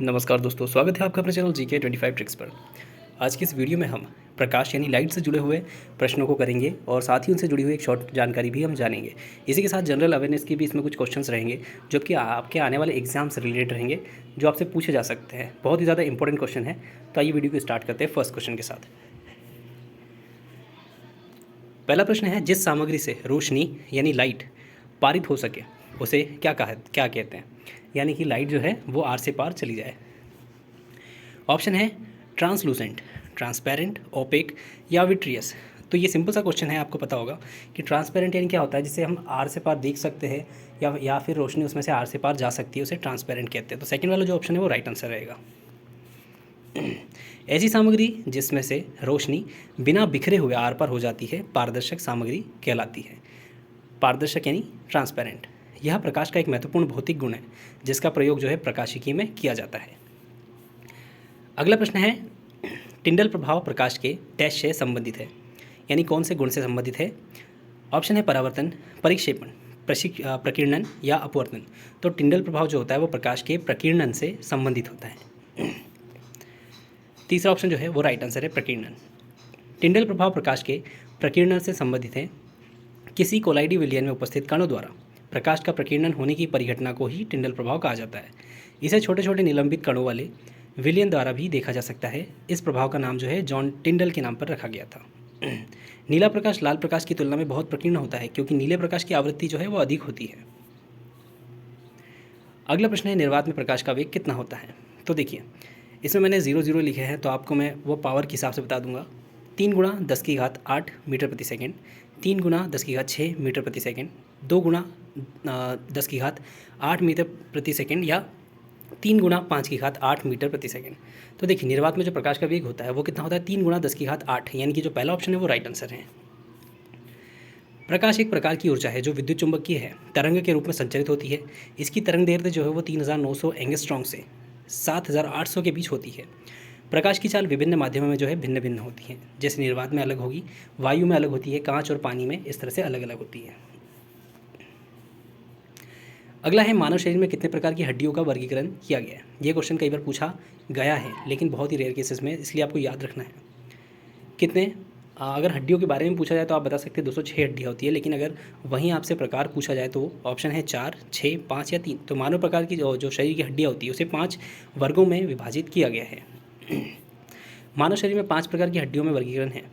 नमस्कार दोस्तों, स्वागत है आपका अपने चैनल जीके 25 ट्रिक्स पर। आज की इस वीडियो में हम प्रकाश यानी लाइट से जुड़े हुए प्रश्नों को करेंगे और साथ ही उनसे जुड़ी हुई एक शॉर्ट जानकारी भी हम जानेंगे। इसी के साथ जनरल अवेयरनेस की भी इसमें कुछ क्वेश्चंस रहेंगे जो कि आपके आने वाले एग्जाम से रिलेटेड रहेंगे, जो आपसे पूछे जा सकते हैं। बहुत ही ज़्यादा इंपॉर्टेंट क्वेश्चन है। तो आइए वीडियो को स्टार्ट करते हैं फर्स्ट क्वेश्चन के साथ। पहला प्रश्न है, जिस सामग्री से रोशनी यानी लाइट पारित हो सके उसे क्या कहते हैं, यानी कि लाइट जो है वो आर से पार चली जाए। ऑप्शन है ट्रांसलूसेंट, ट्रांसपेरेंट, ओपेक या विट्रियस। तो ये सिंपल सा क्वेश्चन है, आपको पता होगा कि ट्रांसपेरेंट यानी क्या होता है, जिसे हम आर से पार देख सकते हैं या फिर रोशनी उसमें से आर से पार जा सकती है, उसे ट्रांसपेरेंट कहते हैं। तो सेकंड वाला जो ऑप्शन है वो राइट आंसर रहेगा। ऐसी सामग्री जिसमें से रोशनी बिना बिखरे हुए आर पार हो जाती है पारदर्शक सामग्री कहलाती है। पारदर्शक यानी ट्रांसपेरेंट। यह प्रकाश का एक महत्वपूर्ण भौतिक गुण है जिसका प्रयोग जो है प्रकाशिकी में किया जाता है। अगला प्रश्न है, टिंडल प्रभाव प्रकाश के डैश से संबंधित है, यानी कौन से गुण से संबंधित है। ऑप्शन है परावर्तन, परिक्षेपण, प्रकीर्णन या अपवर्तन। तो टिंडल प्रभाव जो होता है वो प्रकाश के प्रकीर्णन से संबंधित होता है। तीसरा ऑप्शन जो है वो राइट आंसर है, प्रकीर्णन। टिंडल प्रभाव प्रकाश के प्रकीर्णन से संबंधित है। किसी कोलाइडी विलयन में उपस्थित कणों द्वारा प्रकाश का प्रकीर्णन होने की परिघटना को ही टिंडल प्रभाव कहा जाता है। इसे छोटे छोटे निलंबित कणों वाले विलयन द्वारा भी देखा जा सकता है। इस प्रभाव का नाम जो है जॉन टिंडल के नाम पर रखा गया था। नीला प्रकाश लाल प्रकाश की तुलना में बहुत प्रकीर्ण होता है क्योंकि नीले प्रकाश की आवृत्ति जो है वो अधिक होती है। अगला प्रश्न है, निर्वात में प्रकाश का वेग कितना होता है। तो देखिए, इसमें मैंने 0 लिखे हैं, तो आपको मैं वो पावर के हिसाब से बता दूंगा। 3 गुणा 10⁸ मीटर प्रति सेकेंड, 3 गुणा 10⁶ मीटर प्रति सेकेंड, 2 गुणा 10⁸ मीटर प्रति सेकेंड या 3 गुणा 5⁸ मीटर प्रति सेकेंड। तो देखिए, निर्वात में जो प्रकाश का वेग होता है वो कितना होता है, 3 गुणा 10⁸, यानी कि जो पहला ऑप्शन है वो राइट आंसर है। प्रकाश एक प्रकार की ऊर्जा है जो विद्युत चुंबकीय है, तरंग के रूप में संचरित होती है। इसकी तरंग दैर्ध्य जो है वो 3900 एंगस्ट्रॉम से 7800 के बीच होती है। प्रकाश की चाल विभिन्न माध्यमों में जो है भिन्न भिन्न होती है, जैसे निर्वात में अलग होगी, वायु में अलग होती है, कांच और पानी में इस तरह से अलग अलग होती है। अगला है, मानव शरीर में कितने प्रकार की हड्डियों का वर्गीकरण किया गया है। ये क्वेश्चन कई बार पूछा गया है लेकिन बहुत ही रेयर केसेस में, इसलिए आपको याद रखना है। कितने अगर हड्डियों के बारे में पूछा जाए तो आप बता सकते हैं 206 हड्डियाँ होती है, लेकिन अगर वहीं आपसे प्रकार पूछा जाए तो ऑप्शन है 4, 6, 5 या 3। तो मानव प्रकार की जो शरीर की हड्डियाँ होती है उसे 5 वर्गों में विभाजित किया गया है। मानव शरीर में 5 प्रकार की हड्डियों में वर्गीकरण है।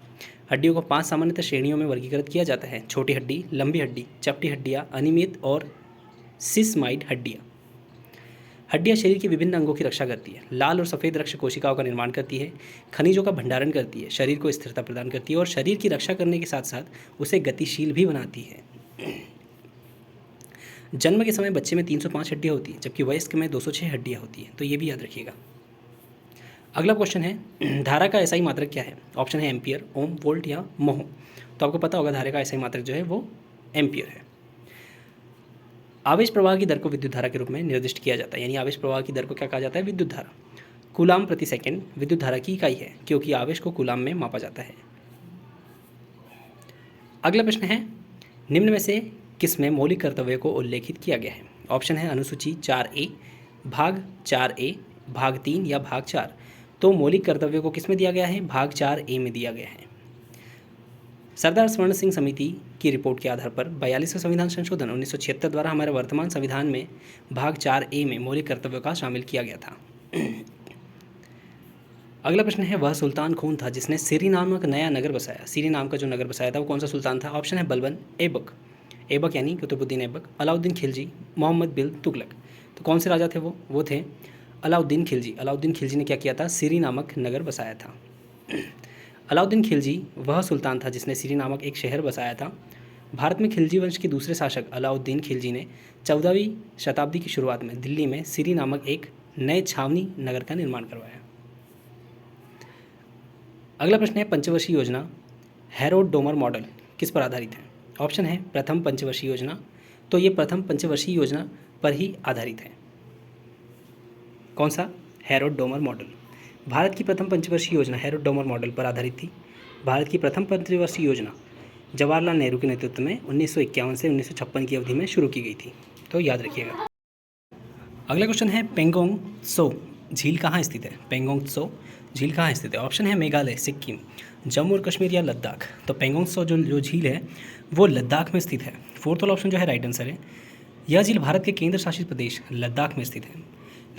हड्डियों को 5 सामान्यतः श्रेणियों में वर्गीकृत किया जाता है। छोटी हड्डी, लंबी हड्डी, चपटी हड्डियाँ, अनियमित और सिस्माइड हड्डियाँ। हड्डियाँ शरीर के विभिन्न अंगों की रक्षा करती है। लाल और सफ़ेद रक्त कोशिकाओं का निर्माण करती है, खनिजों का भंडारण करती है, शरीर को स्थिरता प्रदान करती है और शरीर की रक्षा करने के साथ साथ उसे गतिशील भी बनाती है। जन्म के समय बच्चे में 305 हड्डियाँ होती हैं, जबकि वयस्क में 206 हड्डियाँ होती हैं। तो ये भी याद रखिएगा। अगला क्वेश्चन है, धारा का एसआई मात्रक क्या है। ऑप्शन है एम्पियर, ओम, वोल्ट या मोह। तो आपको पता होगा धारा का एसआई मात्रक जो है वो एम्पियर है। आवेश प्रवाह की दर को विद्युत धारा के रूप में निर्दिष्ट किया जाता है, यानी आवेश प्रवाह की दर को क्या कहा जाता है, विद्युत धारा। कूलाम प्रति सेकंड विद्युत धारा की इकाई है क्योंकि आवेश को कूलाम में मापा जाता है। अगला प्रश्न है, निम्न में से किस में मौलिक कर्तव्य को उल्लेखित किया गया है। ऑप्शन है अनुसूची 4A, भाग 4A, भाग 3 या भाग 4। तो मौलिक कर्तव्य को किस में दिया गया है, भाग 4A में दिया गया है। सरदार स्वर्ण सिंह समिति की रिपोर्ट के आधार पर 42वें संविधान संशोधन 1976 द्वारा हमारे वर्तमान संविधान में भाग 4A में मौलिक कर्तव्यों का शामिल किया गया था। अगला प्रश्न है, वह सुल्तान कौन था जिसने सिरी नामक नया नगर बसाया। सिरी नाम का जो नगर बसाया था वो कौन सा सुल्तान था। ऑप्शन है बलबन ऐबक, ऐबक यानी कुतुबुद्दीन ऐबक, अलाउद्दीन खिलजी, मोहम्मद बिन तुगलक। तो कौन से राजा थे वो थे अलाउद्दीन खिलजी। अलाउद्दीन खिलजी ने क्या किया था, सिरी नामक नगर बसाया था। अलाउद्दीन खिलजी वह सुल्तान था जिसने सिरी नामक एक शहर बसाया था। भारत में खिलजी वंश के दूसरे शासक अलाउद्दीन खिलजी ने 14वीं शताब्दी की शुरुआत में दिल्ली में सिरी नामक एक नए छावनी नगर का निर्माण करवाया। अगला प्रश्न है, पंचवर्षीय योजना हेरोड डोमर मॉडल किस पर आधारित है। ऑप्शन है प्रथम पंचवर्षीय योजना। तो ये प्रथम पंचवर्षीय योजना पर ही आधारित है। कौन सा, हेरोड डोमर मॉडल। भारत की प्रथम पंचवर्षीय योजना हेरोड डोमर मॉडल पर आधारित थी। भारत की प्रथम पंचवर्षीय योजना जवाहरलाल नेहरू के नेतृत्व में 1951 से 1956 की अवधि में शुरू की गई थी। तो याद रखिएगा। अगला क्वेश्चन है, पेंगोंग त्सो झील कहाँ स्थित है? पेंगोंग त्सो झील कहाँ स्थित है? ऑप्शन है मेघालय, सिक्किम, जम्मू और कश्मीर या लद्दाख। तो पेंगोंग त्सो जो झील है वो लद्दाख में स्थित है। फोर्थ वाला ऑप्शन जो है राइट आंसर है। यह झील भारत के केंद्र शासित प्रदेश लद्दाख में स्थित है।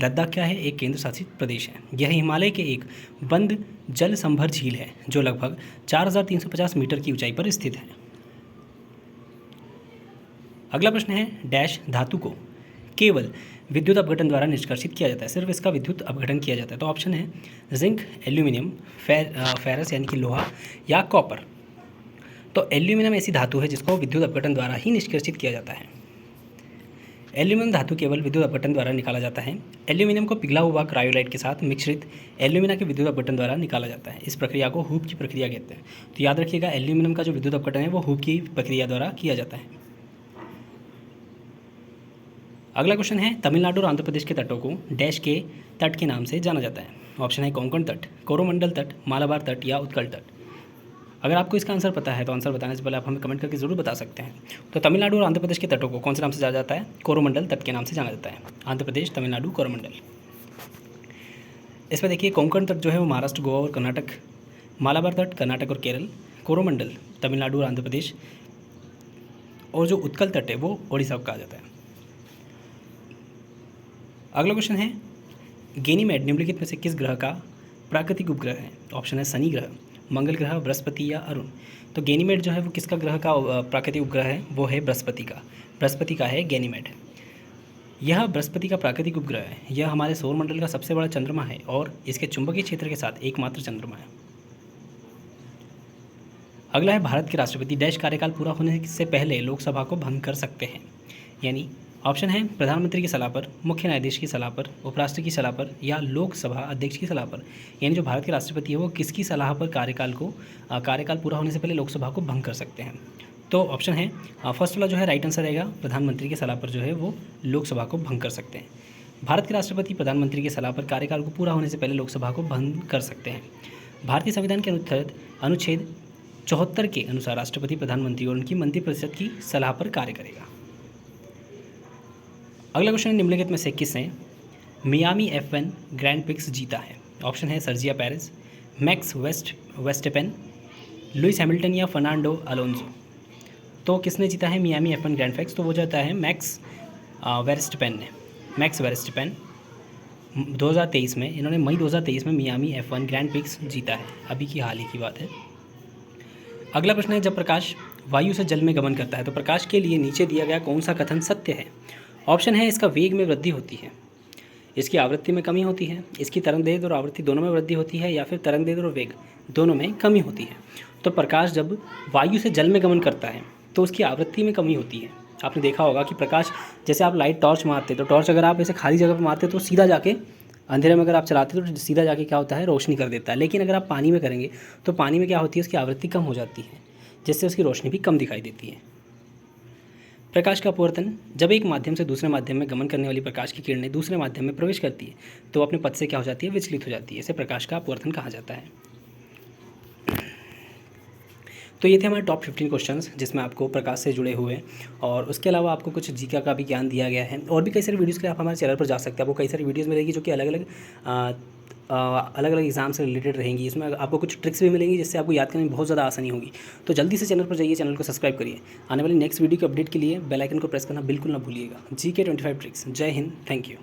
लद्दाख क्या है? एक केंद्र शासित प्रदेश है। यह हिमालय के एक बंद जल संभर झील है जो लगभग 4350 मीटर की ऊंचाई पर स्थित है। अगला प्रश्न है डैश धातु को केवल विद्युत अपघटन द्वारा निष्कर्षित किया जाता है, सिर्फ इसका विद्युत अपघटन किया जाता है। तो ऑप्शन है जिंक, एल्यूमिनियम, फेरस यानी कि लोहा या कॉपर। तो एल्यूमिनियम ऐसी धातु है जिसको विद्युत अपघटन द्वारा ही निष्कर्षित किया जाता है। एल्यूमिनियम धातु केवल विद्युत अपघटन द्वारा निकाला जाता है। एल्यूमिनियम को पिघला हुआ क्रायोलाइट के साथ मिश्रित एल्यूमिना के विद्युत अपघटन द्वारा निकाला जाता है। इस प्रक्रिया को हूप की प्रक्रिया कहते हैं। तो याद रखिएगा एल्यूमिनियम का जो विद्युत अपघटन है वो हूप की प्रक्रिया द्वारा किया जाता है। अगला क्वेश्चन है तमिलनाडु और आंध्र प्रदेश के तटों को डैश के तट के नाम से जाना जाता है। ऑप्शन है कोंकण तट, कोरोमंडल तट, मालाबार तट या उत्कल तट। अगर आपको इसका आंसर पता है तो आंसर बताने से पहले आप हमें कमेंट करके ज़रूर बता सकते हैं। तो तमिलनाडु और आंध्र प्रदेश के तटों को कौन से नाम से जाना जाता है? कोरोमंडल तट के नाम से जाना जाता है। आंध्र प्रदेश, तमिलनाडु, कोरोमंडल। इसमें देखिए कोंकण तट जो है वो महाराष्ट्र, गोवा और कर्नाटक, मालाबार तट कर्नाटक और केरल, कोरोमंडल तमिलनाडु और आंध्र प्रदेश, और जो उत्कल तट है वो ओडिशा को कहा जाता है। अगला क्वेश्चन है गैनीमेड निम्नलिखित में से किस ग्रह का प्राकृतिक उपग्रह है? ऑप्शन है शनि ग्रह, मंगल ग्रह, बृहस्पति या अरुण। तो गैनीमेड जो है वो किसका ग्रह का प्राकृतिक उपग्रह है? वो है बृहस्पति का। बृहस्पति का है गैनीमेड। यह बृहस्पति का प्राकृतिक उपग्रह है। यह हमारे सौरमंडल का सबसे बड़ा चंद्रमा है और इसके चुंबकीय क्षेत्र के साथ एकमात्र चंद्रमा है। अगला है भारत के राष्ट्रपति डैश कार्यकाल पूरा होने से पहले लोकसभा को भंग कर सकते हैं। यानी ऑप्शन है प्रधानमंत्री की सलाह पर, मुख्य न्यायाधीश की सलाह पर, उपराष्ट्रपति की सलाह पर या लोकसभा अध्यक्ष की सलाह पर। यानी जो भारत के राष्ट्रपति है वो किसकी सलाह पर कार्यकाल पूरा होने से पहले लोकसभा को भंग कर सकते हैं? तो ऑप्शन है फर्स्ट वाला जो है राइट आंसर रहेगा। प्रधानमंत्री की सलाह पर जो है वो लोकसभा को भंग कर सकते हैं। भारत के राष्ट्रपति प्रधानमंत्री की सलाह पर कार्यकाल को पूरा होने से पहले लोकसभा को भंग कर सकते हैं। भारतीय संविधान के अनुच्छेद 74 के अनुसार राष्ट्रपति प्रधानमंत्री और उनकी मंत्रिपरिषद की सलाह पर कार्य करेगा। अगला क्वेश्चन निम्नलिखित में से किसने मियामी F1 ग्रैंड प्रिक्स जीता है? ऑप्शन है सर्जिया पेरेज, मैक्स वेस्टपेन, लुइस हैमिल्टन या फर्नांडो अलोंसो। तो किसने जीता है मियामी F1 ग्रैंड प्रिक्स? तो वो जाता है मैक्स वेस्टपेन ने। मैक्स वेस्टपेन 2023 में, इन्होंने मई 2023 में मियामी F1 ग्रैंड प्रिक्स जीता है। अभी की हाल ही की बात है। अगला प्रश्न है जब प्रकाश वायु से जल में गमन करता है तो प्रकाश के लिए नीचे दिया गया कौन सा कथन सत्य है? ऑप्शन है इसका वेग में वृद्धि होती है, इसकी आवृत्ति में कमी होती है, इसकी तरंगदैर्घ्य और आवृत्ति दोनों में वृद्धि होती है, या फिर तरंगदैर्घ्य और वेग दोनों में कमी होती है। तो प्रकाश जब वायु से जल में गमन करता है तो उसकी आवृत्ति में कमी होती है। आपने देखा होगा कि प्रकाश, जैसे आप लाइट टॉर्च मारते तो टॉर्च अगर आप ऐसे खाली जगह पर मारते तो सीधा जाके अंधेरे में, अगर आप चलाते तो सीधा जाके क्या होता है, रोशनी कर देता है। लेकिन अगर आप पानी में करेंगे तो पानी में क्या होती है, उसकी आवृत्ति कम हो जाती है, जिससे उसकी रोशनी भी कम दिखाई देती है। प्रकाश का अपवर्तन, जब एक माध्यम से दूसरे माध्यम में गमन करने वाली प्रकाश की किरणें दूसरे माध्यम में प्रवेश करती है तो अपने पथ से क्या हो जाती है, विचलित हो जाती है। इसे प्रकाश का अपवर्तन कहा जाता है। तो ये थे हमारे टॉप 15 क्वेश्चंस जिसमें आपको प्रकाश से जुड़े हुए, और उसके अलावा आपको कुछ जीके का भी ज्ञान दिया गया है। और भी कई सारी वीडियोज़ के लिए आप हमारे चैनल पर जा सकते हैं। आपको कई सारी वीडियोज़ मिलेगी जो कि अलग अलग एग्जाम से रिलेटेड रहेंगी। इसमें आपको कुछ ट्रिक्स भी मिलेंगी जिससे आपको याद करने में बहुत ज़्यादा आसानी होगी। तो जल्दी से चैनल पर जाइए, चैनल को सब्सक्राइब करिए। आने वाली नेक्स्ट वीडियो के अपडेट के लिए बेल आइकन को प्रेस करना बिल्कुल ना भूलिएगा। GK 25 tricks. जय हिंद, थैंक यू।